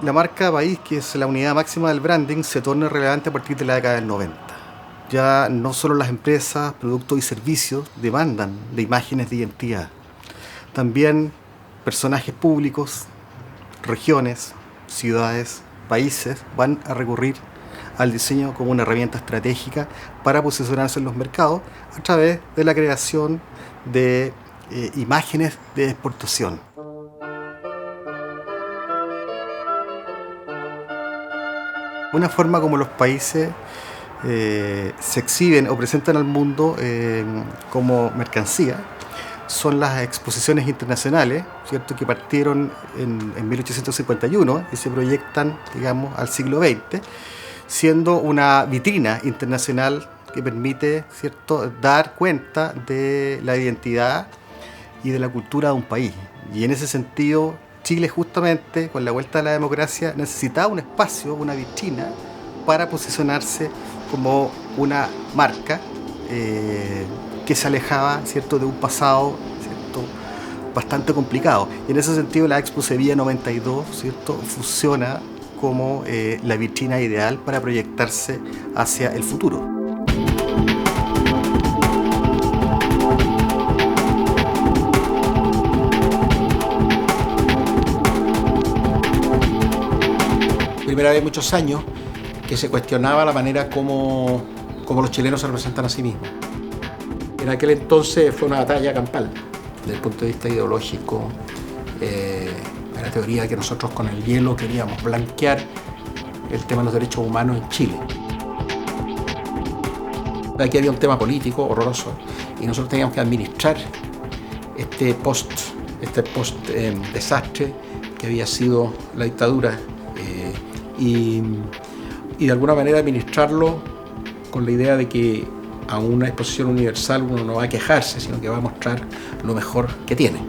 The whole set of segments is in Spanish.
La marca país, que es la unidad máxima del branding, se torna relevante a partir de la década del 90. Ya no solo las empresas, productos y servicios demandan de imágenes de identidad. También personajes públicos, regiones, ciudades, países van a recurrir al diseño como una herramienta estratégica para posicionarse en los mercados a través de la creación de imágenes de exportación. Una forma como los países se exhiben o presentan al mundo como mercancía son las exposiciones internacionales, ¿cierto?, que partieron en 1851 y se proyectan, digamos, al siglo XX, siendo una vitrina internacional que permite, ¿cierto?, dar cuenta de la identidad y de la cultura de un país. Y en ese sentido, Chile, justamente con la vuelta a la democracia, necesitaba un espacio, una vitrina, para posicionarse como una marca que se alejaba, ¿cierto?, de un pasado, ¿cierto?, bastante complicado. Y en ese sentido, la Expo Sevilla 92, ¿cierto?, funciona como la vitrina ideal para proyectarse hacia el futuro. Primera vez en muchos años que se cuestionaba la manera como los chilenos se representan a sí mismos. En aquel entonces fue una batalla campal, desde el punto de vista ideológico. La teoría que nosotros con el hielo queríamos blanquear el tema de los derechos humanos en Chile. Aquí había un tema político horroroso y nosotros teníamos que administrar este post desastre que había sido la dictadura. Y de alguna manera administrarlo con la idea de que a una exposición universal uno no va a quejarse, sino que va a mostrar lo mejor que tiene.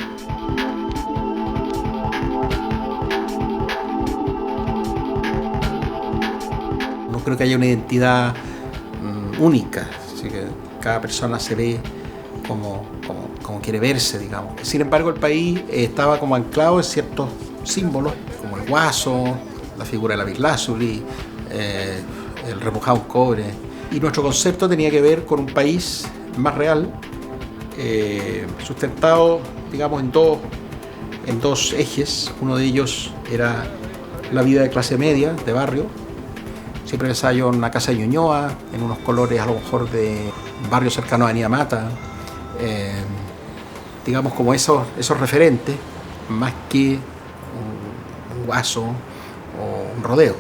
No creo que haya una identidad única, así que cada persona se ve como quiere verse, digamos. Sin embargo, el país estaba como anclado en ciertos símbolos, como el guaso, la figura de la lapislázuli, el remojado en cobre. Y nuestro concepto tenía que ver con un país más real, sustentado, digamos, en dos ejes. Uno de ellos era la vida de clase media, de barrio. Siempre pensaba yo en una casa de Ñuñoa, en unos colores a lo mejor de barrio cercano a Avenida Mata, digamos, como esos referentes, más que un guaso o un rodeo.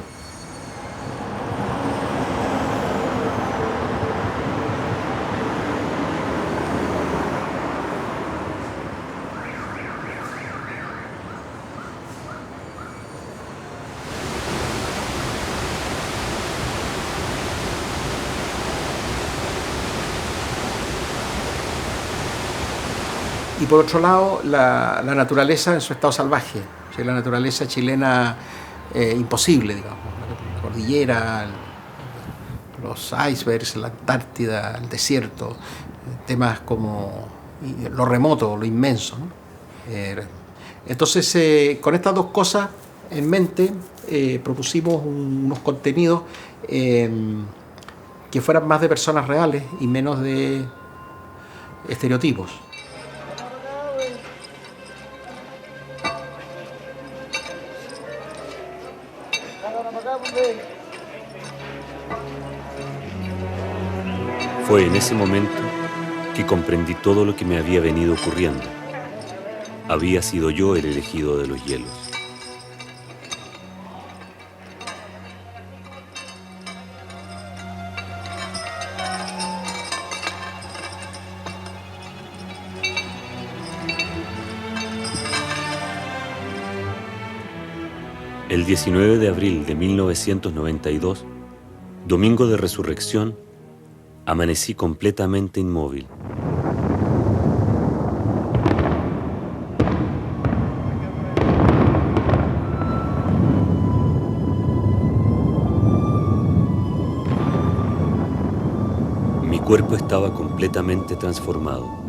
Y por otro lado, la naturaleza en su estado salvaje, o sea, la naturaleza chilena imposible, digamos, la cordillera, los icebergs, la Antártida, el desierto, temas como lo remoto, lo inmenso, ¿no? Entonces, con estas dos cosas en mente, propusimos unos contenidos que fueran más de personas reales y menos de estereotipos. Fue en ese momento que comprendí todo lo que me había venido ocurriendo. Había sido yo el elegido de los hielos. El 19 de abril de 1992, domingo de resurrección, amanecí completamente inmóvil. Mi cuerpo estaba completamente transformado.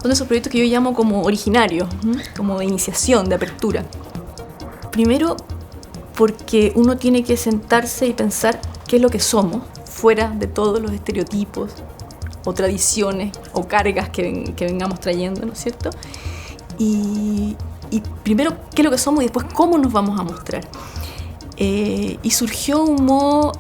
Son esos proyectos que yo llamo como originarios, como de iniciación, de apertura. Primero, porque uno tiene que sentarse y pensar qué es lo que somos, fuera de todos los estereotipos o tradiciones o cargas que vengamos trayendo, ¿no es cierto? Y primero, qué es lo que somos y después cómo nos vamos a mostrar. Y surgió un modo,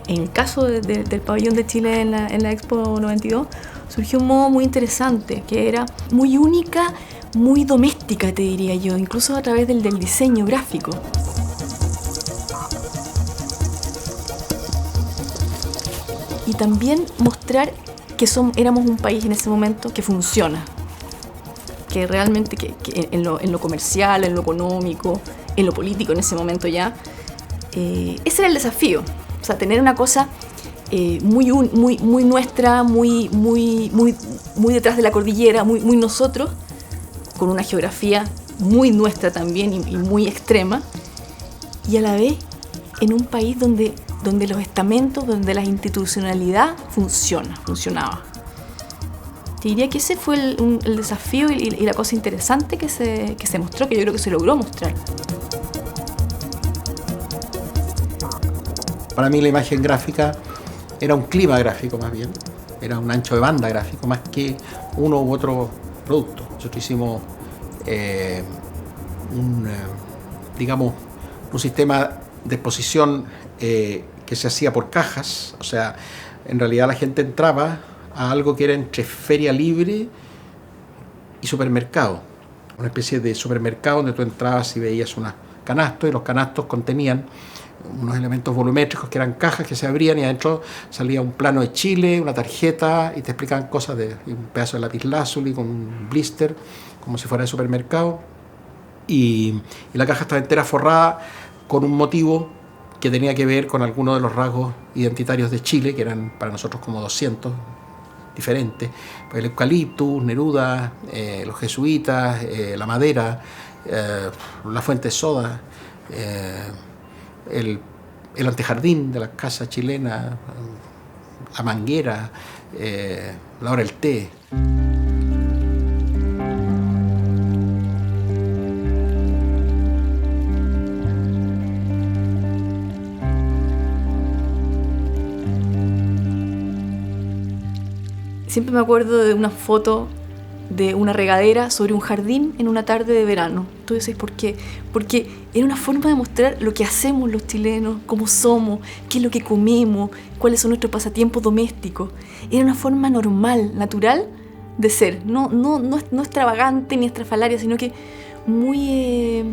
en el caso del pabellón de Chile en la Expo 92, surgió un modo muy interesante, que era muy única, muy doméstica, te diría yo, incluso a través del diseño gráfico. Y también mostrar que éramos un país en ese momento que funciona, que realmente que en lo comercial, en lo económico, en lo político en ese momento ya, ese era el desafío, o sea, tener una cosa muy nuestra, muy detrás de la cordillera, muy nosotros, con una geografía muy nuestra también y muy extrema, y a la vez en un país donde los estamentos, donde la institucionalidad funcionaba. Te diría que ese fue el desafío y la cosa interesante que se mostró, que yo creo que se logró mostrar. Para mí la imagen gráfica era un clima gráfico más bien, era un ancho de banda gráfico más que uno u otro producto. Nosotros hicimos un sistema de exposición que se hacía por cajas, o sea, en realidad la gente entraba a algo que era entre feria libre y supermercado, una especie de supermercado donde tú entrabas y veías unos canastos y los canastos contenían unos elementos volumétricos que eran cajas que se abrían y adentro salía un plano de Chile, una tarjeta y te explicaban cosas de un pedazo de lapislázuli con un blister como si fuera de supermercado y la caja estaba entera forrada con un motivo que tenía que ver con algunos de los rasgos identitarios de Chile, que eran para nosotros como 200 diferentes, el eucaliptus, Neruda, los jesuitas, la madera, la fuente de soda, el antejardín de la casa chilena, la manguera, la hora del té. Siempre me acuerdo de una foto de una regadera sobre un jardín en una tarde de verano. Tú dices, ¿por qué? Porque era una forma de mostrar lo que hacemos los chilenos, cómo somos, qué es lo que comemos, cuáles son nuestros pasatiempos domésticos. Era una forma normal, natural de ser, no extravagante ni estrafalaria, sino que muy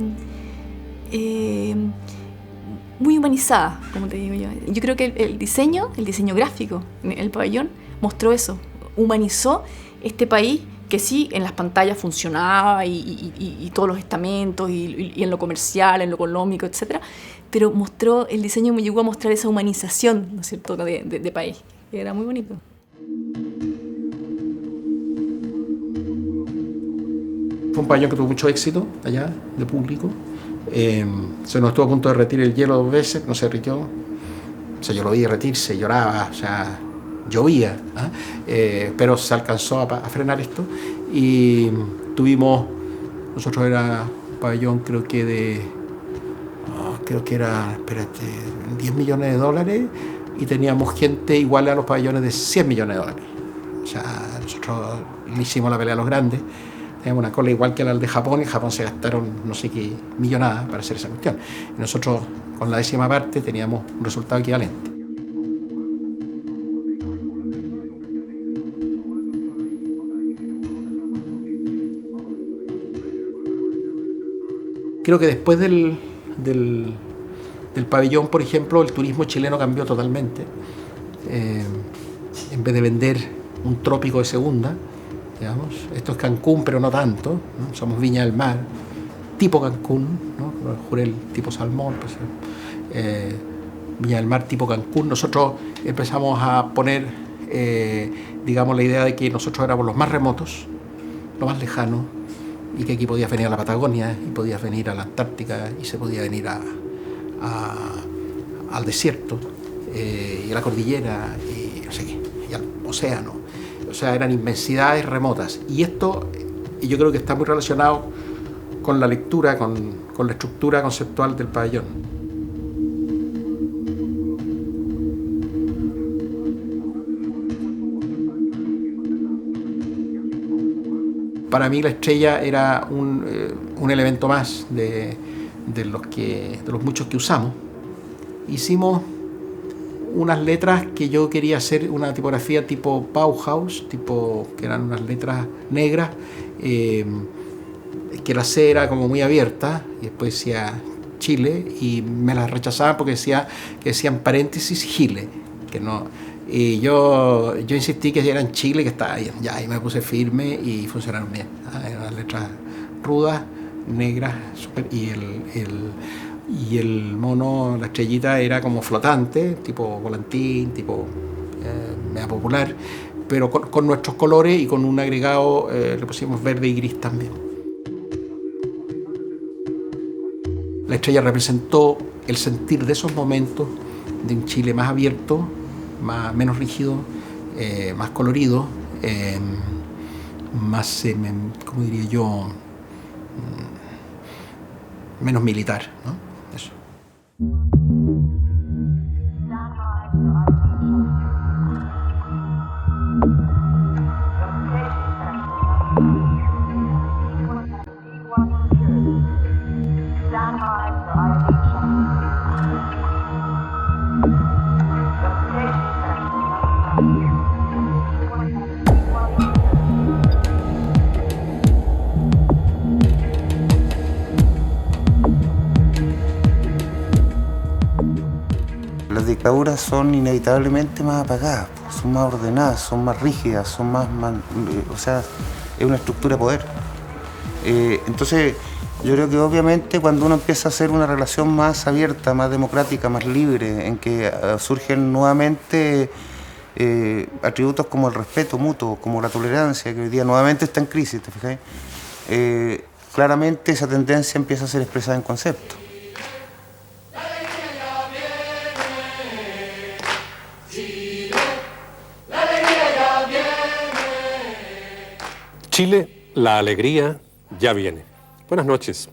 humanizada, como te digo yo. Yo creo que el diseño gráfico en el pabellón mostró eso, humanizó este país que sí, en las pantallas funcionaba y todos los estamentos y en lo comercial, en lo económico, etc. Pero el diseño me llegó a mostrar esa humanización, ¿no es cierto?, de país, que era muy bonito. Fue un pabellón que tuvo mucho éxito allá, de público. Se nos estuvo a punto de derretir el hielo 2 veces, no se derritió. O sea, yo lo vi derretirse, lloraba, o sea, llovía, pero se alcanzó a frenar esto y tuvimos, nosotros era un pabellón creo que era, 10 millones de dólares y teníamos gente igual a los pabellones de 100 millones de dólares. O sea, nosotros le hicimos la pelea a los grandes, teníamos una cola igual que la de Japón, y en Japón se gastaron no sé qué millonadas para hacer esa cuestión. Y nosotros con la 10ª parte teníamos un resultado equivalente. Creo que después del pabellón, por ejemplo, el turismo chileno cambió totalmente. En vez de vender un trópico de segunda, digamos, esto es Cancún, pero no tanto, ¿no? Somos Viña del Mar, tipo Cancún, ¿no? Jurel tipo Salmón, pues, Viña del Mar tipo Cancún. Nosotros empezamos a poner, digamos, la idea de que nosotros éramos los más remotos, los más lejanos, y que aquí podías venir a la Patagonia, y podías venir a la Antártica, y se podía venir al desierto, y a la cordillera, y no sé qué, y al océano. O sea, eran inmensidades remotas. Y esto yo creo que está muy relacionado con la lectura, con la estructura conceptual del pabellón. Para mí la estrella era un elemento más de los muchos que usamos. Hicimos unas letras que yo quería hacer una tipografía tipo Bauhaus, que eran unas letras negras, que la C era como muy abierta, y después decía Chile, y me las rechazaban porque decían paréntesis Chile, que no. Y yo insistí que eran Chile, que estaba bien, ya, y me puse firme y funcionaron bien. Eran unas letras rudas, negras, y el mono, la estrellita, era como flotante, tipo volantín, tipo media popular, pero con nuestros colores, y con un agregado le pusimos verde y gris también. La estrella representó el sentir de esos momentos de un Chile más abierto, menos rígido, más colorido, más, ¿cómo diría yo?, menos militar, ¿no? Eso. Las dictaduras son inevitablemente más apagadas, son más ordenadas, son más rígidas, son o sea, es una estructura de poder. Entonces, yo creo que obviamente cuando uno empieza a hacer una relación más abierta, más democrática, más libre, en que surgen nuevamente atributos como el respeto mutuo, como la tolerancia, que hoy día nuevamente está en crisis, ¿te fijas? Claramente esa tendencia empieza a ser expresada en conceptos. Chile, la alegría ya viene. Buenas noches.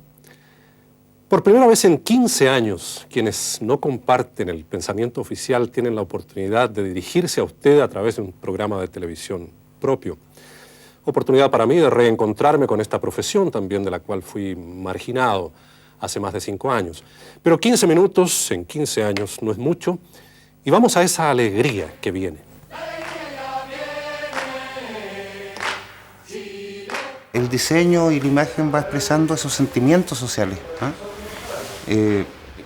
Por primera vez en 15 años, quienes no comparten el pensamiento oficial tienen la oportunidad de dirigirse a usted a través de un programa de televisión propio. Oportunidad para mí de reencontrarme con esta profesión también de la cual fui marginado hace más de 5 años. Pero 15 minutos en 15 años no es mucho, y vamos a esa alegría que viene. El diseño y la imagen va expresando esos sentimientos sociales.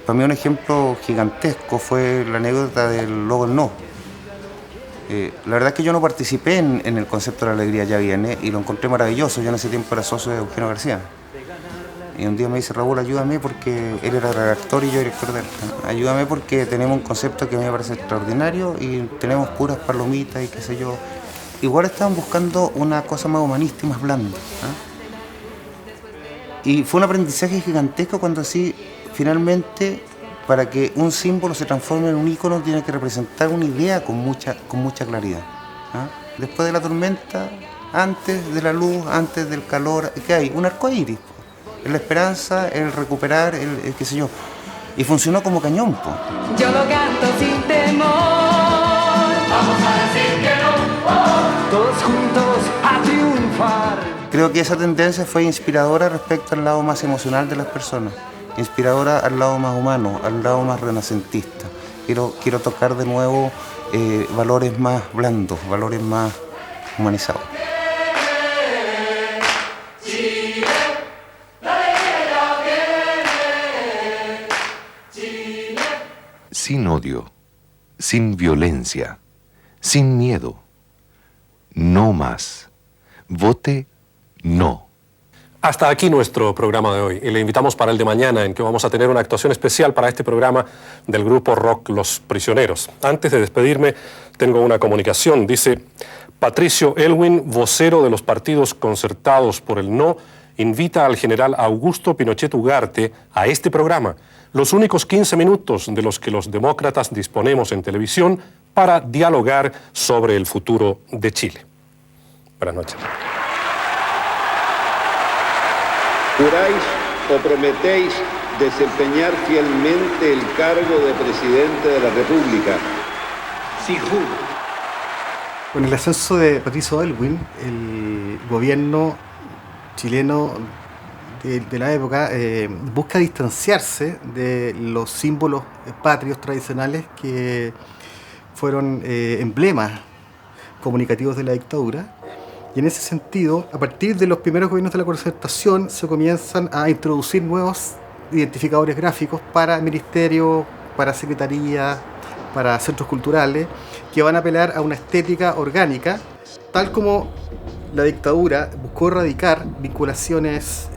Para mí un ejemplo gigantesco fue la anécdota del logo del No. La verdad es que yo no participé en el concepto de la alegría ya viene, y lo encontré maravilloso. Yo en ese tiempo era socio de Eugenio García. Y un día me dice: Raúl, ayúdame, porque él era redactor y yo director de él. Ayúdame porque tenemos un concepto que a mí me parece extraordinario y tenemos puras palomitas y qué sé yo. Igual estaban buscando una cosa más humanista y más blanda. Y fue un aprendizaje gigantesco cuando así finalmente para que un símbolo se transforme en un ícono tiene que representar una idea con mucha claridad. ¿Ah? Después de la tormenta, antes de la luz, antes del calor, ¿qué hay? Un arcoíris. La esperanza, el recuperar, el qué sé yo. Y funcionó como cañón, po. Yo lo canto sin temor. Vamos a decir que no. Todos juntos a triunfar. Creo que esa tendencia fue inspiradora respecto al lado más emocional de las personas. Inspiradora al lado más humano, al lado más renacentista. Quiero tocar de nuevo valores más blandos, valores más humanizados. Sin odio, sin violencia, sin miedo. No más. Vote no. Hasta aquí nuestro programa de hoy y le invitamos para el de mañana, en que vamos a tener una actuación especial para este programa del grupo rock Los Prisioneros. Antes de despedirme, tengo una comunicación. Dice: Patricio Elwin, vocero de los partidos concertados por el no, invita al general Augusto Pinochet Ugarte a este programa, los únicos 15 minutos de los que los demócratas disponemos en televisión para dialogar sobre el futuro de Chile. Buenas noches. ¿Juráis o prometéis desempeñar fielmente el cargo de presidente de la República? Sí, juro. Con el ascenso de Patricio Aylwin, el gobierno chileno de la época busca distanciarse de los símbolos patrios tradicionales que fueron emblemas comunicativos de la dictadura. Y en ese sentido, a partir de los primeros gobiernos de la concertación, se comienzan a introducir nuevos identificadores gráficos para ministerios, para secretarías, para centros culturales, que van a apelar a una estética orgánica, tal como la dictadura buscó erradicar vinculaciones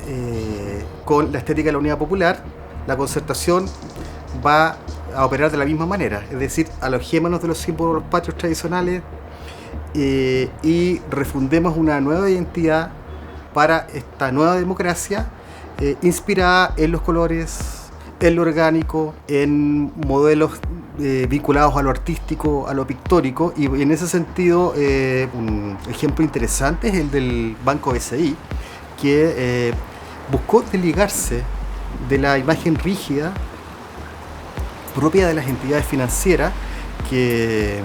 con la estética de la Unidad Popular. La concertación va a operar de la misma manera, es decir, alojémonos de los símbolos patrios tradicionales y refundemos una nueva identidad para esta nueva democracia inspirada en los colores, en lo orgánico, en modelos vinculados a lo artístico, a lo pictórico, y en ese sentido un ejemplo interesante es el del Banco BCI, que buscó desligarse de la imagen rígida propia de las entidades financieras que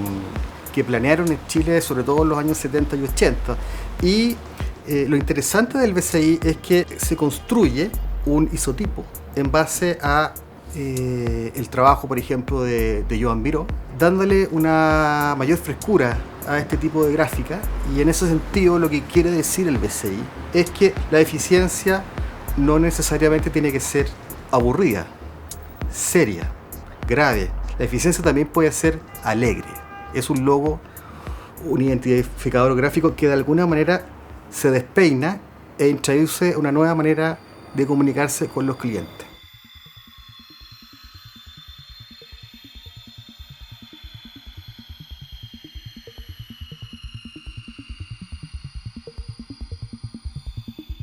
planearon en Chile, sobre todo en los años 70 y 80. Y lo interesante del BCI es que se construye un isotipo en base a el trabajo, por ejemplo, de Joan Miró, dándole una mayor frescura a este tipo de gráfica. Y en ese sentido, lo que quiere decir el BCI es que la eficiencia no necesariamente tiene que ser aburrida, seria, grave. La eficiencia también puede ser alegre. Es un logo, un identificador gráfico que de alguna manera se despeina e introduce una nueva manera de comunicarse con los clientes.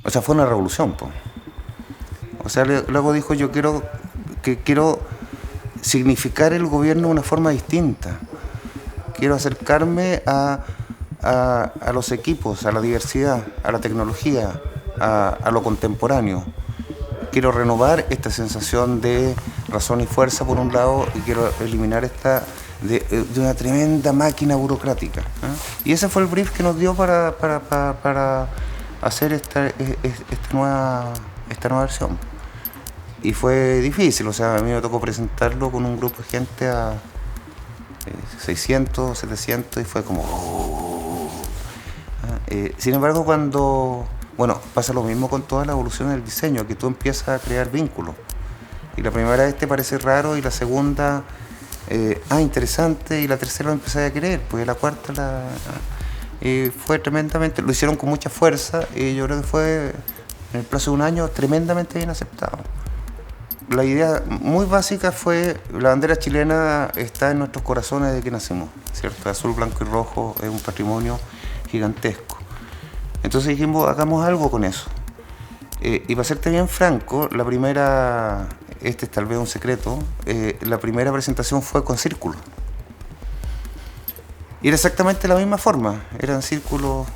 O sea, fue una revolución, po. O sea, luego dijo, yo quiero significar el gobierno de una forma distinta. Quiero acercarme a los equipos, a la diversidad, a la tecnología, a lo contemporáneo. Quiero renovar esta sensación de razón y fuerza por un lado, y quiero eliminar esta de una tremenda máquina burocrática, ¿eh? Y ese fue el brief que nos dio para hacer esta nueva versión. Y fue difícil, o sea, a mí me tocó presentarlo con un grupo de gente a 600, 700, y fue como... sin embargo, pasa lo mismo con toda la evolución del diseño, que tú empiezas a crear vínculos. Y la primera vez te parece raro, y la segunda, interesante, y la tercera lo empecé a querer, pues la cuarta fue tremendamente, lo hicieron con mucha fuerza, y yo creo que fue, en el plazo de un año, tremendamente bien aceptado. La idea muy básica fue, la bandera chilena está en nuestros corazones desde que nacimos, ¿cierto? Azul, blanco y rojo es un patrimonio gigantesco. Entonces dijimos, hagamos algo con eso. Y para serte bien franco, la primera, este es tal vez un secreto, la primera presentación fue con círculos. Y era exactamente la misma forma, eran círculos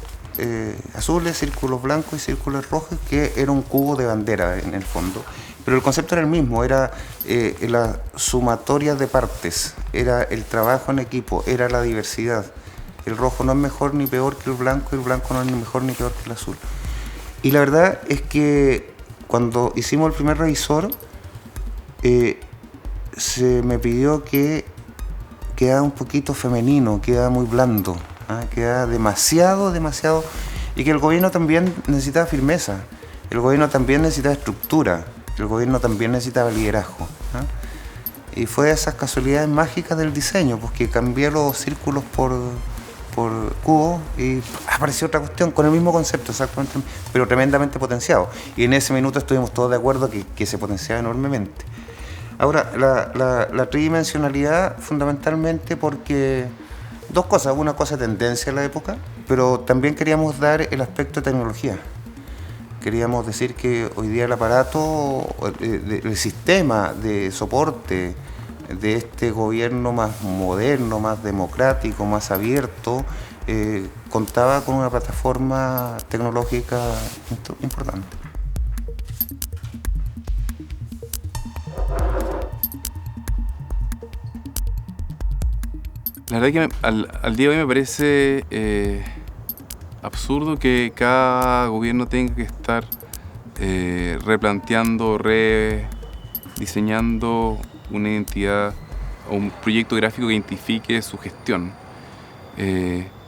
azules, círculos blancos y círculos rojos, que era un cubo de bandera en el fondo. Pero el concepto era el mismo, era la sumatoria de partes, era el trabajo en equipo, era la diversidad. El rojo no es mejor ni peor que el blanco no es ni mejor ni peor que el azul. Y la verdad es que cuando hicimos el primer revisor, se me pidió que quedara un poquito femenino, quedara muy blando, quedara demasiado, y que el gobierno también necesitaba firmeza, el gobierno también necesitaba estructura, el gobierno también necesitaba liderazgo. Y fue de esas casualidades mágicas del diseño, pues que cambié los círculos por cubos y apareció otra cuestión con el mismo concepto, exactamente, pero tremendamente potenciado. Y en ese minuto estuvimos todos de acuerdo que se potenciaba enormemente. Ahora, la tridimensionalidad fundamentalmente porque dos cosas, una cosa tendencia en la época, pero también queríamos dar el aspecto de tecnología. Queríamos decir que hoy día el aparato, el sistema de soporte de este gobierno más moderno, más democrático, más abierto, contaba con una plataforma tecnológica importante. La verdad que al día de hoy me parece absurdo que cada gobierno tenga que estar replanteando, rediseñando una identidad o un proyecto gráfico que identifique su gestión,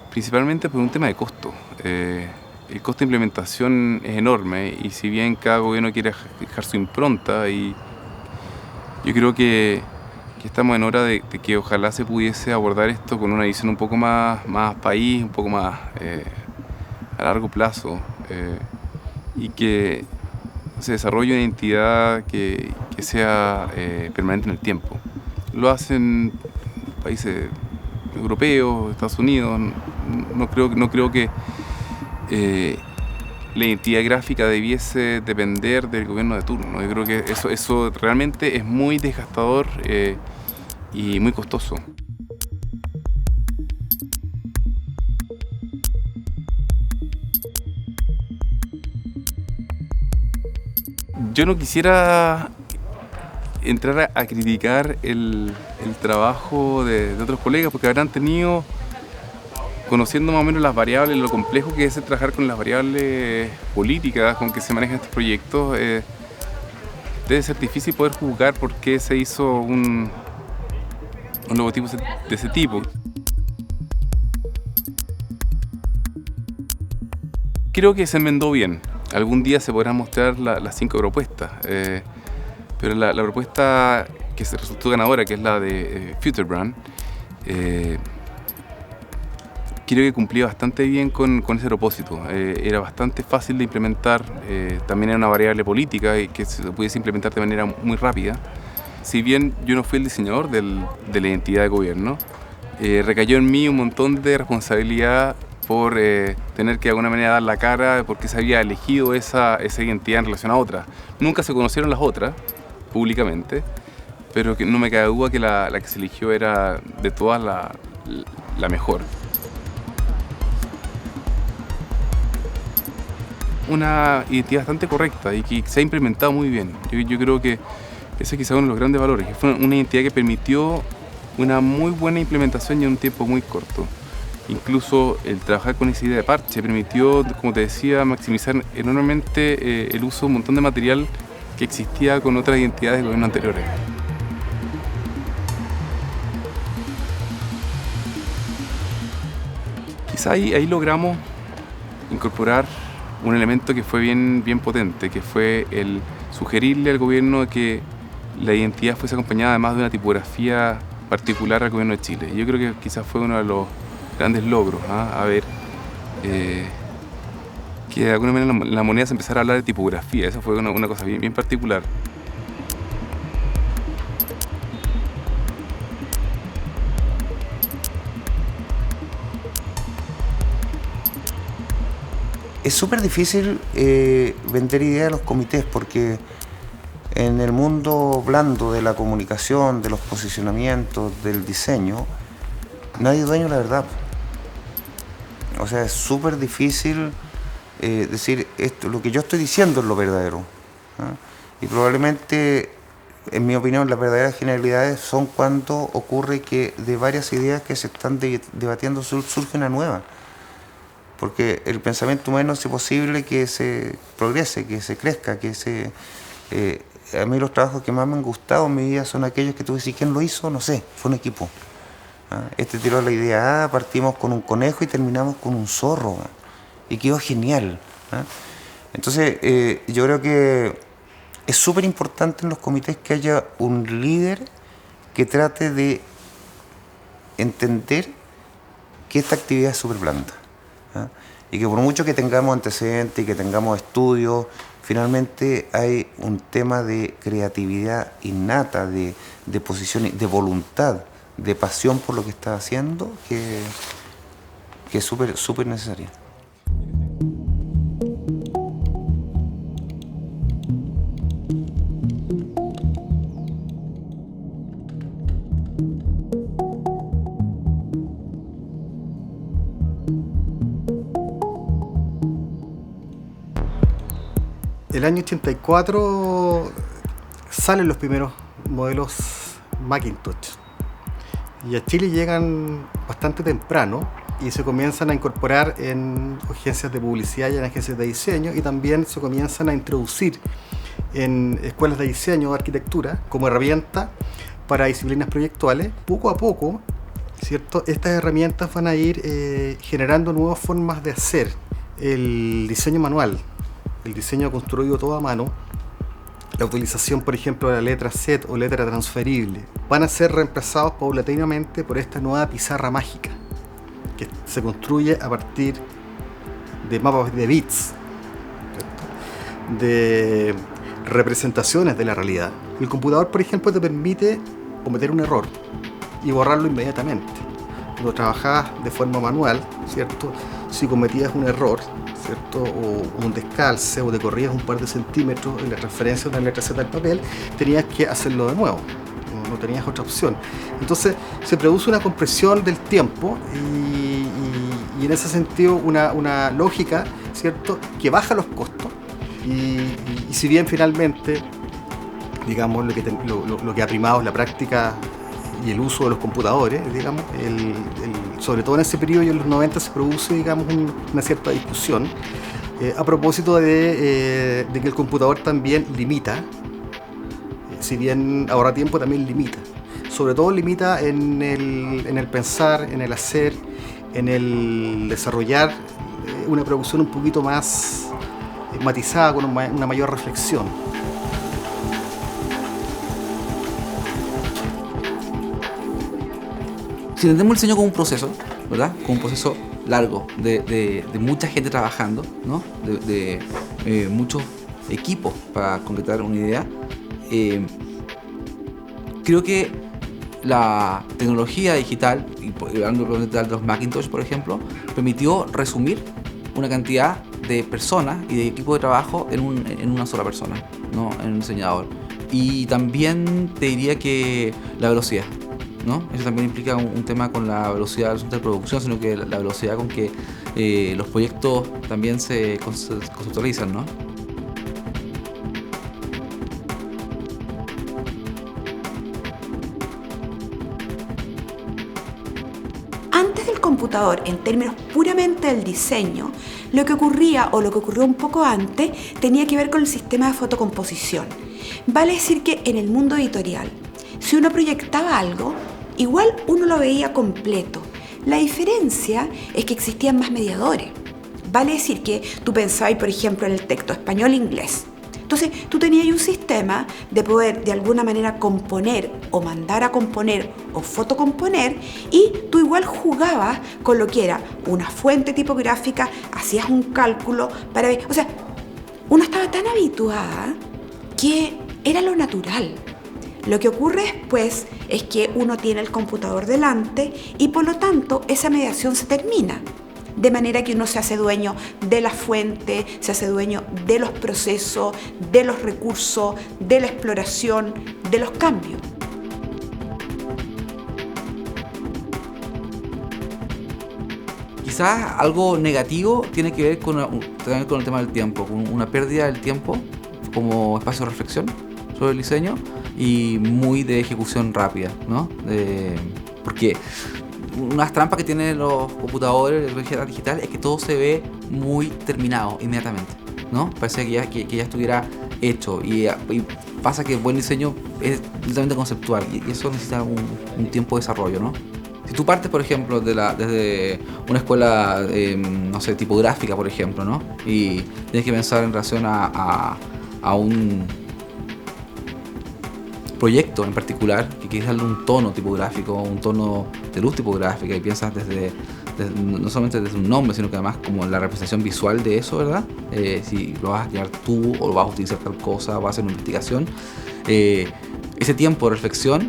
principalmente por un tema de costo. El costo de implementación es enorme y si bien cada gobierno quiere dejar su impronta, y yo creo que estamos en hora de que ojalá se pudiese abordar esto con una visión un poco más país, un poco más a largo plazo, y que se desarrolle una identidad que sea permanente en el tiempo. Lo hacen países europeos, Estados Unidos. No creo que la identidad gráfica debiese depender del gobierno de turno. Yo creo que eso realmente es muy desgastador y muy costoso. Yo no quisiera entrar a criticar el trabajo de otros colegas, porque habrán tenido, conociendo más o menos las variables, lo complejo que es trabajar con las variables políticas con que se manejan estos proyectos, debe ser difícil poder juzgar por qué se hizo un logotipo de ese tipo. Creo que se enmendó bien. Algún día se podrán mostrar las 5 propuestas, pero la propuesta que se resultó ganadora, que es la de Futurebrand, creo que cumplía bastante bien con ese propósito. Era bastante fácil de implementar, también era una variable política y que se pudiese implementar de manera muy rápida. Si bien yo no fui el diseñador de la identidad de gobierno, recayó en mí un montón de responsabilidad por tener que de alguna manera dar la cara de por qué se había elegido esa identidad en relación a otra. Nunca se conocieron las otras públicamente, pero que no me cabe duda que la que se eligió era de todas la mejor. Una identidad bastante correcta y que se ha implementado muy bien. Yo creo que ese es quizá uno de los grandes valores, que fue una identidad que permitió una muy buena implementación en un tiempo muy corto. Incluso el trabajar con esa idea de parche permitió, como te decía, maximizar enormemente el uso de un montón de material que existía con otras identidades de gobierno anteriores. Quizá ahí logramos incorporar un elemento que fue bien potente, que fue el sugerirle al gobierno que la identidad fuese acompañada además de una tipografía particular al gobierno de Chile. Yo creo que quizás fue uno de los grandes logros, a ver, que de alguna manera la moneda se empezara a hablar de tipografía. Eso fue una cosa bien particular. es súper difícil vender ideas a los comités porque en el mundo blando de la comunicación, de los posicionamientos, del diseño, nadie es dueño de la verdad. O sea, es súper difícil decir esto, lo que yo estoy diciendo es lo verdadero. Y probablemente, en mi opinión, las verdaderas genialidades son cuando ocurre que de varias ideas que se están debatiendo surge una nueva. Porque el pensamiento humano es posible que se progrese, que se crezca, que se... a mí los trabajos que más me han gustado en mi vida son aquellos que tú decís, ¿quién lo hizo? No sé, fue un equipo. Este tiró la idea A, partimos con un conejo y terminamos con un zorro. Y quedó genial. Entonces, yo creo que es súper importante en los comités que haya un líder que trate de entender que esta actividad es súper blanda. Y que por mucho que tengamos antecedentes y que tengamos estudios, finalmente hay un tema de creatividad innata, de posición, de voluntad, de pasión por lo que está haciendo, que es súper necesaria. El año 84 salen los primeros modelos Macintosh y a Chile llegan bastante temprano y se comienzan a incorporar en agencias de publicidad y en agencias de diseño, y también se comienzan a introducir en escuelas de diseño o arquitectura como herramienta para disciplinas proyectuales. Poco a poco, ¿cierto?, estas herramientas van a ir generando nuevas formas de hacer el diseño manual, el diseño construido todo a mano, la utilización, por ejemplo, de la letra set o letra transferible, van a ser reemplazados paulatinamente por esta nueva pizarra mágica que se construye a partir de mapas de bits, ¿cierto?, de representaciones de la realidad. El computador, por ejemplo, te permite cometer un error y borrarlo inmediatamente. Cuando trabajabas de forma manual, ¿cierto?, si cometías un error, ¿cierto?, o un descalce, o te corrías un par de centímetros en la transferencia de una letra Z al papel, tenías que hacerlo de nuevo, no tenías otra opción. Entonces se produce una compresión del tiempo y en ese sentido una lógica, ¿cierto?, que baja los costos y si bien finalmente, digamos, lo que ha primado es la práctica y el uso de los computadores, digamos, sobre todo en ese periodo y en los 90 se produce, digamos, una cierta discusión a propósito de que el computador también limita, si bien ahorra tiempo, también limita. Sobre todo limita en el pensar, en el hacer, en el desarrollar una producción un poquito más matizada, con una mayor reflexión. Si entendemos el diseño como un proceso, ¿verdad?, como un proceso largo de mucha gente trabajando, ¿no?, de muchos equipos para concretar una idea, creo que la tecnología digital, y hablando de los Macintosh, por ejemplo, permitió resumir una cantidad de personas y de equipos de trabajo en una sola persona, ¿no?, en un diseñador. Y también te diría que la velocidad, ¿no? Eso también implica un tema con la velocidad de producción, sino que la velocidad con que los proyectos también se conceptualizan, ¿no? Antes del computador, en términos puramente del diseño, lo que ocurría, o lo que ocurrió un poco antes, tenía que ver con el sistema de fotocomposición. Vale decir que en el mundo editorial, si uno proyectaba algo, igual uno lo veía completo. La diferencia es que existían más mediadores. Vale decir que tú pensabas, por ejemplo, en el texto español-inglés. Entonces, tú tenías un sistema de poder, de alguna manera, componer o mandar a componer o fotocomponer, y tú igual jugabas con lo que era una fuente tipográfica, hacías un cálculo para ver. O sea, uno estaba tan habituada que era lo natural. Lo que ocurre después es que uno tiene el computador delante y por lo tanto esa mediación se termina. de manera que uno se hace dueño de la fuente, se hace dueño de los procesos, de los recursos, de la exploración, de los cambios. Quizás algo negativo tiene que ver también con el tema del tiempo, con una pérdida del tiempo como espacio de reflexión sobre el diseño y muy de ejecución rápida, ¿no? Porque unas trampas que tienen los computadores, la digital, es que todo se ve muy terminado inmediatamente, ¿no? Parece que ya estuviera hecho y pasa que el buen diseño es totalmente conceptual y eso necesita un tiempo de desarrollo, ¿no? Si tú partes, por ejemplo, desde una escuela, no sé, tipográfica, por ejemplo, ¿no? Y tienes que pensar en relación a un proyecto en particular, que quieres darle un tono tipográfico, un tono de luz tipográfica, y piensas no solamente desde un nombre, sino que además como la representación visual de eso, ¿verdad? Si lo vas a crear tú o lo vas a utilizar tal cosa, vas a hacer una investigación. Ese tiempo de reflexión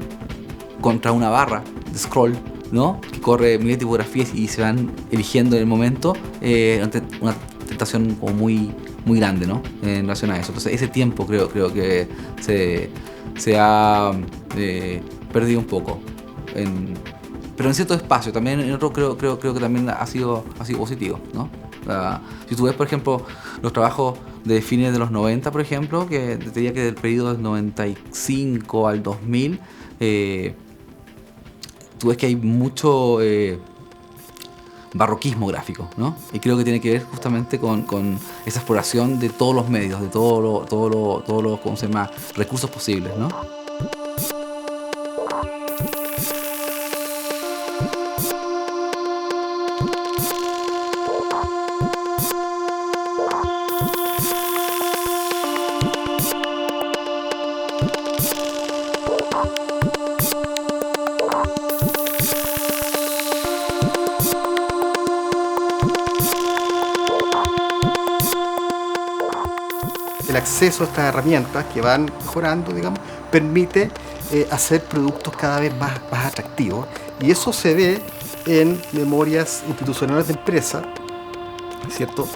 contra una barra de scroll, ¿no? Que corre miles de tipografías y se van eligiendo en el momento, una tentación como muy grande, ¿no? En relación a eso. Entonces ese tiempo creo que se ha perdido un poco. Pero en cierto espacio, también en otro creo que también ha sido positivo, ¿no? Si tú ves, por ejemplo, los trabajos de fines de los 90, por ejemplo, que te diría que del periodo del 95 al 2000, tú ves que hay mucho barroquismo gráfico, ¿no? Y creo que tiene que ver justamente con esa exploración de todos los medios, de todos los ¿cómo se llama?, recursos posibles, ¿no? El acceso a estas herramientas que van mejorando, digamos, permite hacer productos cada vez más atractivos. Y eso se ve en memorias institucionales de empresa, ¿cierto?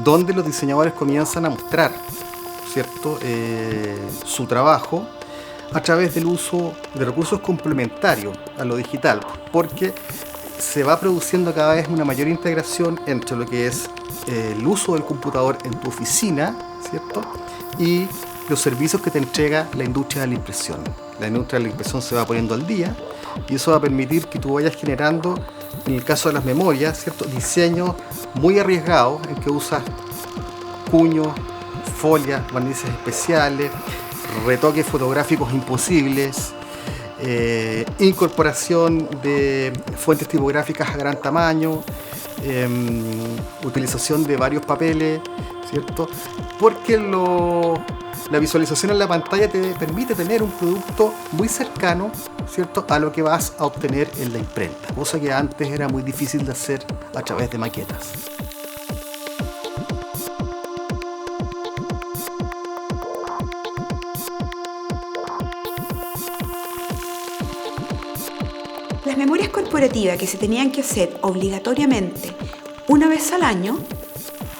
Donde los diseñadores comienzan a mostrar, ¿cierto?, su trabajo a través del uso de recursos complementarios a lo digital, porque se va produciendo cada vez una mayor integración entre lo que es el uso del computador en tu oficina, ¿cierto?, y los servicios que te entrega la industria de la impresión. La industria de la impresión se va poniendo al día y eso va a permitir que tú vayas generando, en el caso de las memorias, ¿cierto?, diseños muy arriesgados en que usas cuños, folias, barnices especiales, retoques fotográficos imposibles, incorporación de fuentes tipográficas a gran tamaño, utilización de varios papeles, ¿cierto? Porque la visualización en la pantalla te permite tener un producto muy cercano, ¿cierto?, a lo que vas a obtener en la imprenta, cosa que antes era muy difícil de hacer a través de maquetas. Las memorias corporativas que se tenían que hacer obligatoriamente una vez al año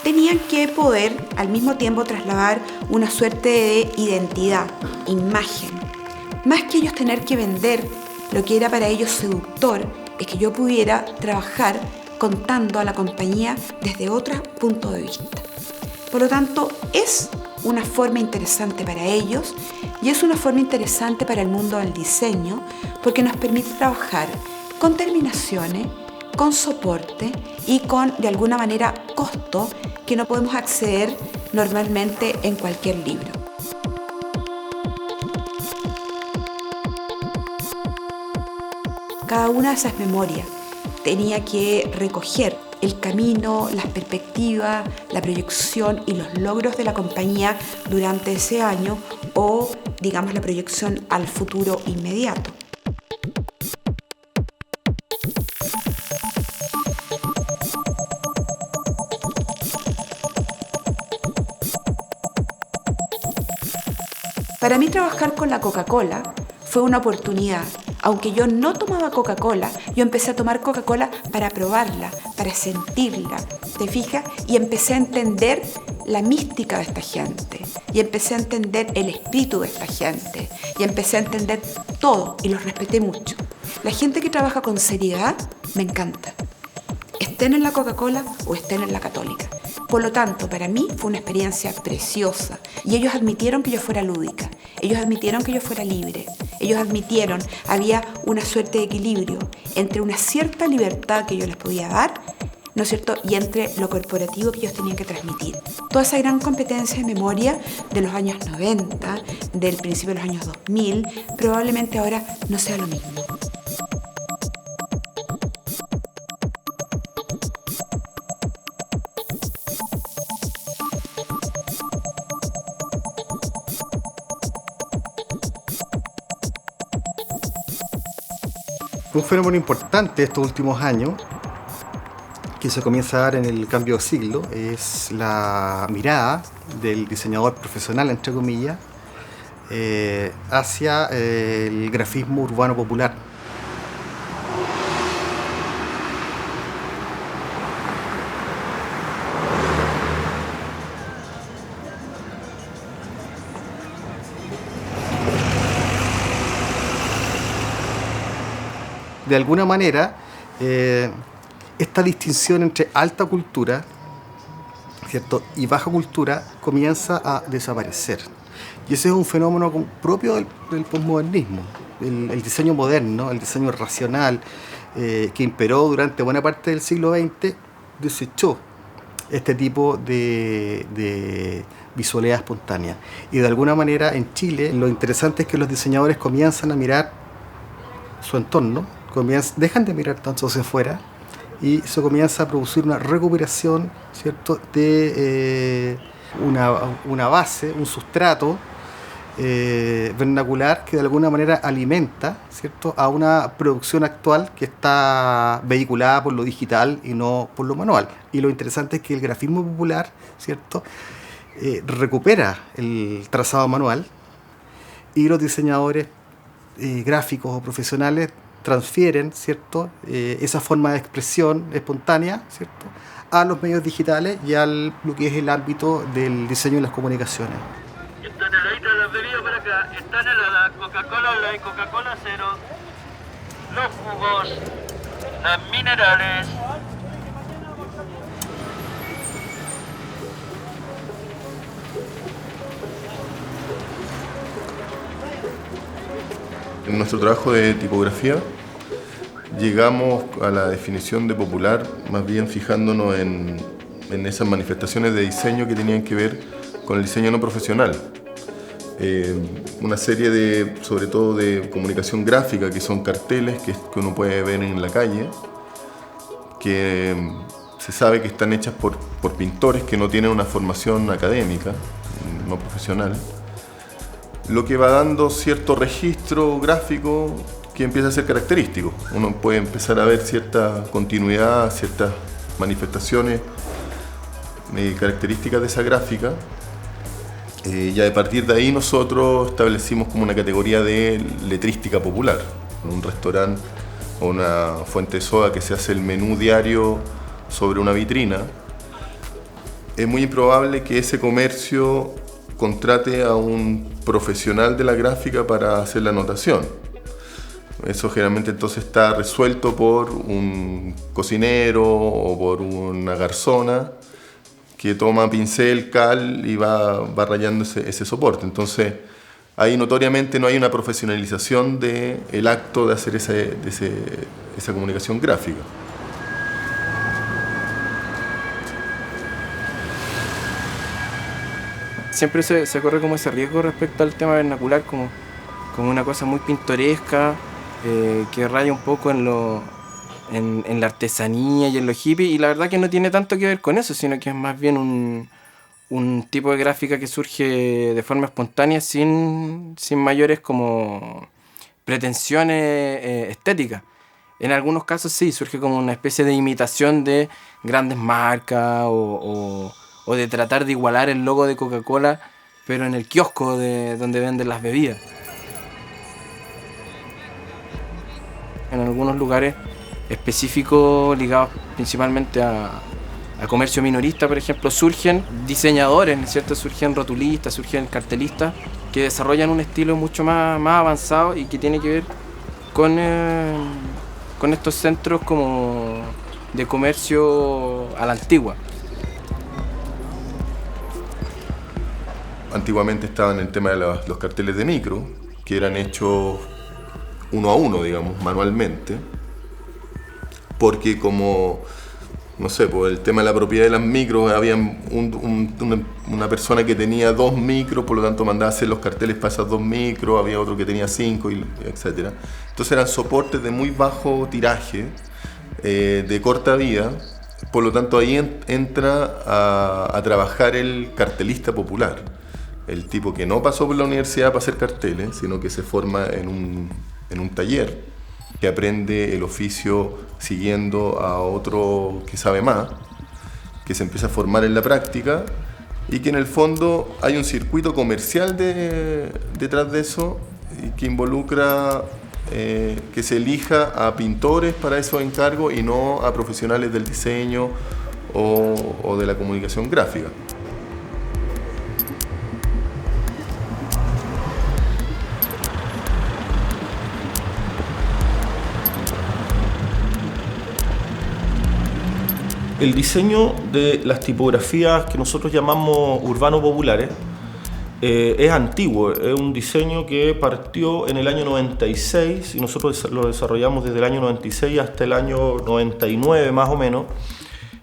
tenían que poder al mismo tiempo trasladar una suerte de identidad, imagen. Más que ellos tener que vender lo que era para ellos seductor, es que yo pudiera trabajar contando a la compañía desde otro punto de vista. Por lo tanto, es una forma interesante para ellos y es una forma interesante para el mundo del diseño porque nos permite trabajar con terminaciones, con soporte y con, de alguna manera, costo que no podemos acceder normalmente en cualquier libro. Cada una de esas memorias tenía que recoger el camino, las perspectivas, la proyección y los logros de la compañía durante ese año o, digamos, la proyección al futuro inmediato. Para mí trabajar con la Coca-Cola fue una oportunidad, Aunque yo no tomaba Coca-Cola, yo empecé a tomar Coca-Cola para probarla, para sentirla, ¿te fijas? Y empecé a entender la mística de esta gente, y empecé a entender el espíritu de esta gente, y empecé a entender todo, y los respeté mucho. La gente que trabaja con seriedad me encanta, estén en la Coca-Cola o estén en la Católica. Por lo tanto, para mí fue una experiencia preciosa, y ellos admitieron que yo fuera lúdica, ellos admitieron que yo fuera libre, ellos admitieron, había una suerte de equilibrio entre una cierta libertad que yo les podía dar, ¿no es cierto?, y entre lo corporativo que ellos tenían que transmitir. Toda esa gran competencia de memoria de los años 90, del principio de los años 2000, probablemente ahora no sea lo mismo. Un fenómeno importante estos últimos años que se comienza a dar en el cambio de siglo es la mirada del diseñador profesional, entre comillas, hacia el grafismo urbano popular. De alguna manera, esta distinción entre alta cultura, ¿cierto?, y baja cultura comienza a desaparecer. Y ese es un fenómeno propio del posmodernismo. El diseño moderno, el diseño racional, que imperó durante buena parte del siglo XX, desechó este tipo de visualidad espontánea. Y de alguna manera en Chile lo interesante es que los diseñadores comienzan a mirar su entorno, dejan de mirar tanto hacia afuera y se comienza a producir una recuperación, ¿cierto?, de una base, un sustrato vernacular que de alguna manera alimenta, ¿cierto?, a una producción actual que está vehiculada por lo digital y no por lo manual. Y lo interesante es que el grafismo popular, ¿cierto?, recupera el trazado manual, y los diseñadores gráficos o profesionales transfieren, ¿cierto?, esa forma de expresión espontánea, ¿cierto?, a los medios digitales y al lo que es el ámbito del diseño y las comunicaciones. Están heladitas las bebidas para acá, están heladas, Coca-Cola Light, Coca-Cola Cero, los jugos, las minerales. En nuestro trabajo de tipografía llegamos a la definición de popular más bien fijándonos en esas manifestaciones de diseño que tenían que ver con el diseño no profesional. Una serie de, sobre todo de comunicación gráfica, que son carteles que uno puede ver en la calle, que se sabe que están hechas por pintores que no tienen una formación académica, no profesional, lo que va dando cierto registro gráfico que empieza a ser característico. Uno puede empezar a ver cierta continuidad, ciertas manifestaciones características de esa gráfica. Y a partir de ahí nosotros establecimos como una categoría de letrística popular. En un restaurante o una fuente de soda que se hace el menú diario sobre una vitrina, es muy improbable que ese comercio contrate a un profesional de la gráfica para hacer la anotación. Eso generalmente entonces está resuelto por un cocinero o por una garzona que toma pincel, cal y va rayando ese soporte. Entonces ahí notoriamente no hay una profesionalización del acto de hacer esa comunicación gráfica. Siempre se corre como ese riesgo respecto al tema vernacular, como una cosa muy pintoresca, que raya un poco en la artesanía y en lo hippie, y la verdad que no tiene tanto que ver con eso, sino que es más bien un tipo de gráfica que surge de forma espontánea sin mayores como pretensiones estéticas. En algunos casos sí, surge como una especie de imitación de grandes marcas o de tratar de igualar el logo de Coca-Cola, pero en el kiosco donde venden las bebidas. en algunos lugares específicos ligados principalmente a comercio minorista, por ejemplo, surgen diseñadores, ¿no es cierto? Surgen rotulistas, surgen cartelistas que desarrollan un estilo mucho más avanzado y que tiene que ver con estos centros como de comercio a la antigua. Antiguamente estaban el tema de los carteles de micro, que eran hechos uno a uno, digamos, manualmente, porque como, no sé, por el tema de la propiedad de las micros, había una persona que tenía 2 micros, por lo tanto mandaba hacer los carteles para esas 2 micros, había otro que tenía 5, etc. Entonces eran soportes de muy bajo tiraje, de corta vida, por lo tanto ahí entra a trabajar el cartelista popular. El tipo que no pasó por la universidad para hacer carteles, sino que se forma en un taller, que aprende el oficio siguiendo a otro que sabe más, que se empieza a formar en la práctica y que en el fondo hay un circuito comercial detrás de eso y que involucra que se elija a pintores para esos encargos y no a profesionales del diseño o de la comunicación gráfica. El diseño de las tipografías que nosotros llamamos urbano-populares es antiguo, es un diseño que partió en el año 96 y nosotros lo desarrollamos desde el año 96 hasta el año 99 más o menos.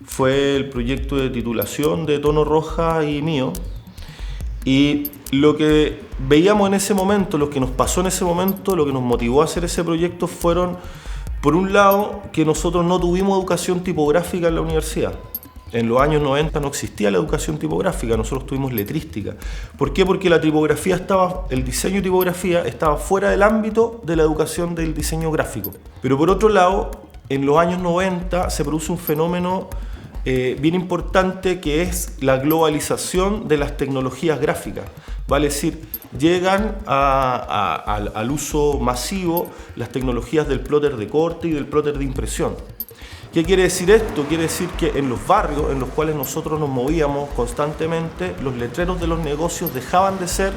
Fue el proyecto de titulación de Tono Roja y mío, y lo que veíamos en ese momento, lo que nos pasó en ese momento, lo que nos motivó a hacer ese proyecto fueron, por un lado, que nosotros no tuvimos educación tipográfica en la universidad. En los años 90 no existía la educación tipográfica, nosotros tuvimos letrística. ¿Por qué? Porque el diseño de tipografía estaba fuera del ámbito de la educación del diseño gráfico. Pero por otro lado, en los años 90 se produce un fenómeno bien importante, que es la globalización de las tecnologías gráficas. Vale decir, llegan al uso masivo las tecnologías del plotter de corte y del plotter de impresión. ¿Qué quiere decir esto? Quiere decir que en los barrios en los cuales nosotros nos movíamos constantemente, los letreros de los negocios dejaban de ser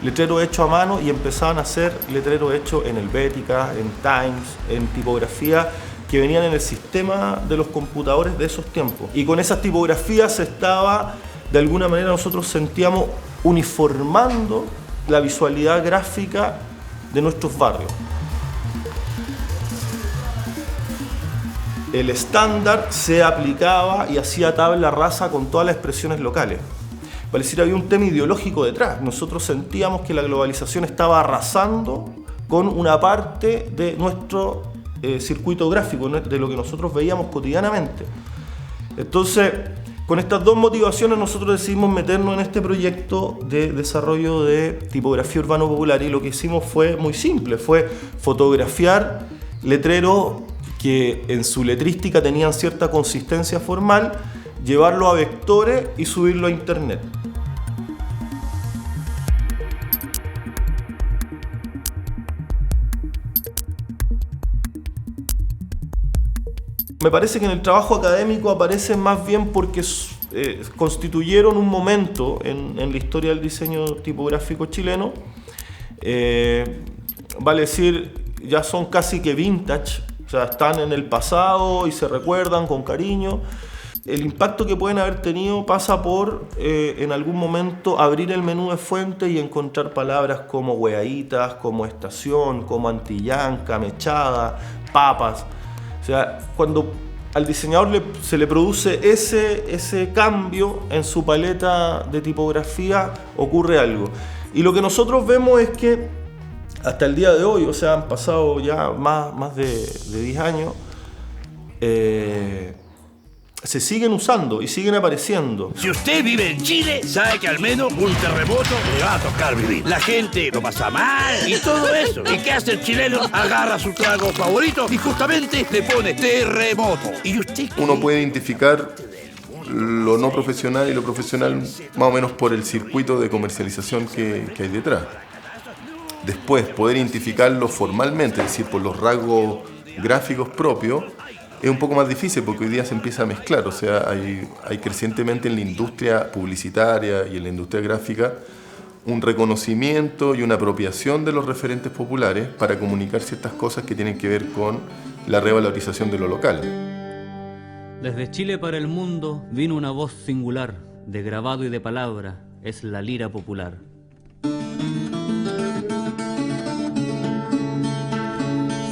letreros hechos a mano y empezaban a ser letreros hechos en Helvética, en Times, en tipografía que venían en el sistema de los computadores de esos tiempos. Y con esas tipografías se estaba, de alguna manera nosotros sentíamos, uniformando la visualidad gráfica de nuestros barrios. El estándar se aplicaba y hacía tabla rasa con todas las expresiones locales. Vale decir, había un tema ideológico detrás. Nosotros sentíamos que la globalización estaba arrasando con una parte de nuestro circuito gráfico, de lo que nosotros veíamos cotidianamente. Entonces, con estas dos motivaciones nosotros decidimos meternos en este proyecto de desarrollo de tipografía urbano-popular, y lo que hicimos fue muy simple, fue fotografiar letreros que en su letrística tenían cierta consistencia formal, llevarlo a vectores y subirlo a internet. Me parece que en el trabajo académico aparecen más bien porque constituyeron un momento en la historia del diseño tipográfico chileno. Vale decir, ya son casi que vintage, o sea, están en el pasado y se recuerdan con cariño. El impacto que pueden haber tenido pasa por, en algún momento, abrir el menú de fuente y encontrar palabras como hueaditas, como estación, como antillanca, mechada, papas. O sea, cuando al diseñador se le produce ese cambio en su paleta de tipografía, ocurre algo. Y lo que nosotros vemos es que hasta el día de hoy, o sea, han pasado ya más de 10 años, se siguen usando y siguen apareciendo. Si usted vive en Chile, sabe que al menos un terremoto le va a tocar vivir. La gente lo pasa mal y todo eso. ¿Y qué hace el chileno? Agarra su trago favorito y justamente le pone terremoto. ¿Y usted qué? Uno puede identificar lo no profesional y lo profesional más o menos por el circuito de comercialización que hay detrás. Después, poder identificarlo formalmente, es decir, por los rasgos gráficos propios, es un poco más difícil porque hoy día se empieza a mezclar, o sea, hay crecientemente en la industria publicitaria y en la industria gráfica un reconocimiento y una apropiación de los referentes populares para comunicar ciertas cosas que tienen que ver con la revalorización de lo local. Desde Chile para el mundo vino una voz singular, de grabado y de palabra, es la lira popular.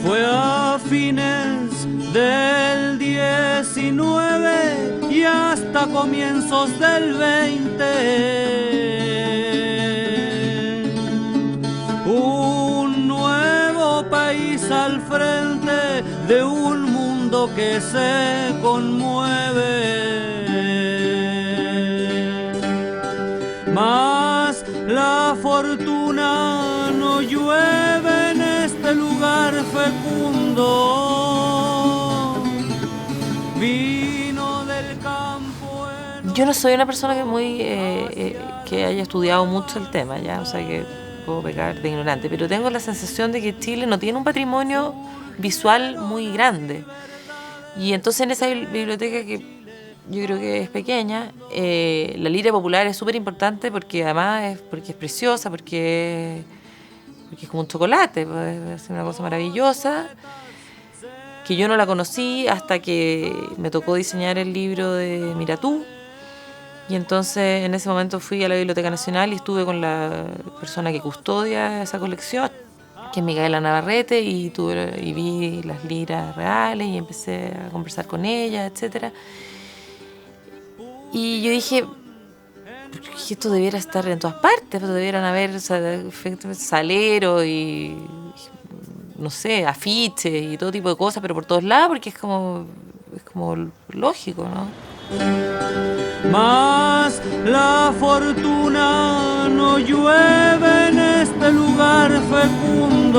Fue a fines del 19 y hasta comienzos del 20. Un nuevo país al frente de un mundo que se conmueve. Mas la fortuna no llueve en este lugar fecundo. Vino del campo. Yo no soy una persona que haya estudiado mucho el tema, ya, o sea que puedo pecar de ignorante, pero tengo la sensación de que Chile no tiene un patrimonio visual muy grande. Y entonces en esa biblioteca, que yo creo que es pequeña, la lira popular es súper importante porque además porque es preciosa, porque es como un chocolate, es una cosa maravillosa, que yo no la conocí hasta que me tocó diseñar el libro de Miratú. Y entonces en ese momento fui a la Biblioteca Nacional y estuve con la persona que custodia esa colección, que es Micaela Navarrete, y vi las liras reales y empecé a conversar con ella, etcétera. Y yo dije, esto debiera estar en todas partes, debieran haber saleros y, no sé, afiches y todo tipo de cosas, pero por todos lados, porque es como lógico, ¿no? Mas la fortuna no llueve en este lugar fecundo.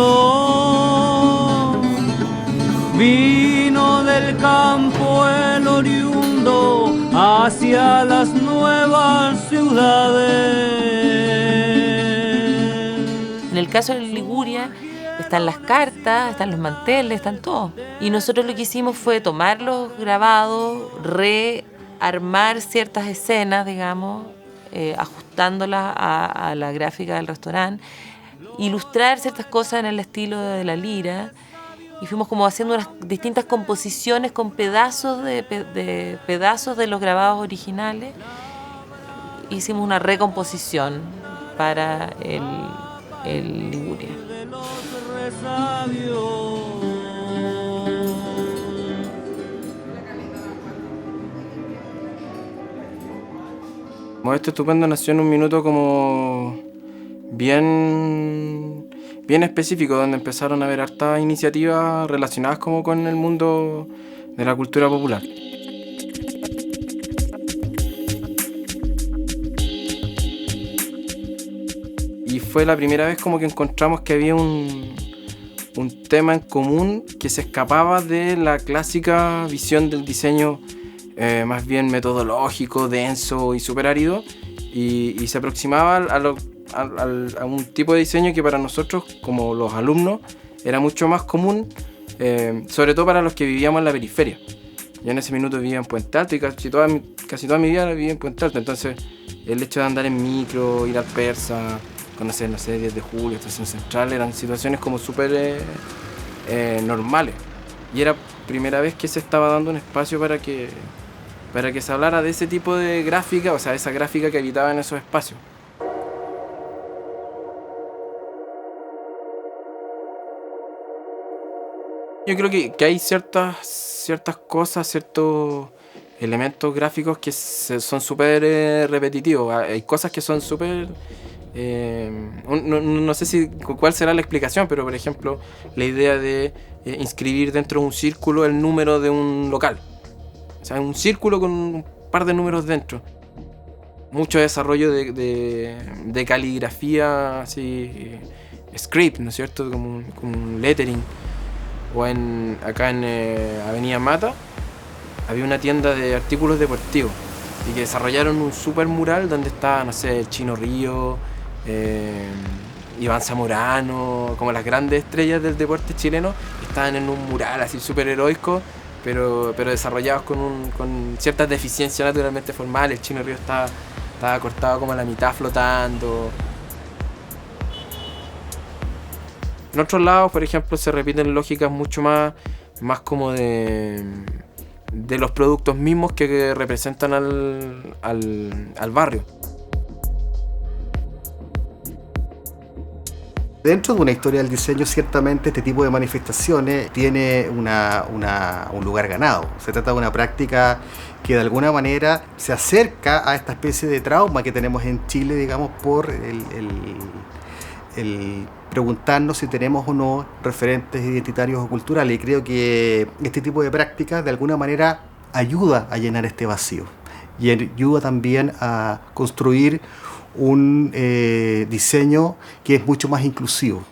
Vino del campo el oriundo hacia las nuevas ciudades. En el caso de Liguria están las cartas, están los manteles, están todo. Y nosotros lo que hicimos fue tomar los grabados, rearmar ciertas escenas, digamos, ajustándolas a la gráfica del restaurante, ilustrar ciertas cosas en el estilo de la lira, y fuimos como haciendo unas distintas composiciones con pedazos de los grabados originales. Hicimos una recomposición para el Liguria. Modesto Estupendo nació en un minuto como bien específico, donde empezaron a haber hartas iniciativas relacionadas como con el mundo de la cultura popular. Y fue la primera vez como que encontramos que había un tema en común que se escapaba de la clásica visión del diseño más bien metodológico, denso y súper árido, y se aproximaba a un tipo de diseño que para nosotros, como los alumnos, era mucho más común, sobre todo para los que vivíamos en la periferia. Yo en ese minuto vivía en Puente Alto y casi toda mi vida vivía en Puente Alto, entonces el hecho de andar en micro, ir al Persa, conocer, no sé, 10 de julio, Estación Central, eran situaciones como súper normales. Y era primera vez que se estaba dando un espacio para que se hablara de ese tipo de gráfica, o sea, esa gráfica que habitaba en esos espacios. Yo creo que hay ciertas cosas, ciertos elementos gráficos que son súper repetitivos. Hay cosas que son súper... no sé cuál será la explicación, pero por ejemplo, la idea de inscribir dentro de un círculo el número de un local. O sea, un círculo con un par de números dentro. Mucho desarrollo de caligrafía, así, script, ¿no es cierto? Como un lettering. O acá en Avenida Mata había una tienda de artículos deportivos y que desarrollaron un super mural donde está, no sé, el Chino Río, Iván Zamorano, como las grandes estrellas del deporte chileno, estaban en un mural así súper heroico, pero desarrollados con ciertas deficiencias naturalmente formales. El Chino Río estaba cortado como a la mitad flotando. En otros lados, por ejemplo, se repiten lógicas mucho más como de los productos mismos que representan al barrio. Dentro de una historia del diseño, ciertamente este tipo de manifestaciones tiene un lugar ganado. Se trata de una práctica que de alguna manera se acerca a esta especie de trauma que tenemos en Chile, digamos, por el preguntarnos si tenemos o no referentes identitarios o culturales. Y creo que este tipo de prácticas de alguna manera ayuda a llenar este vacío y ayuda también a construir un diseño que es mucho más inclusivo.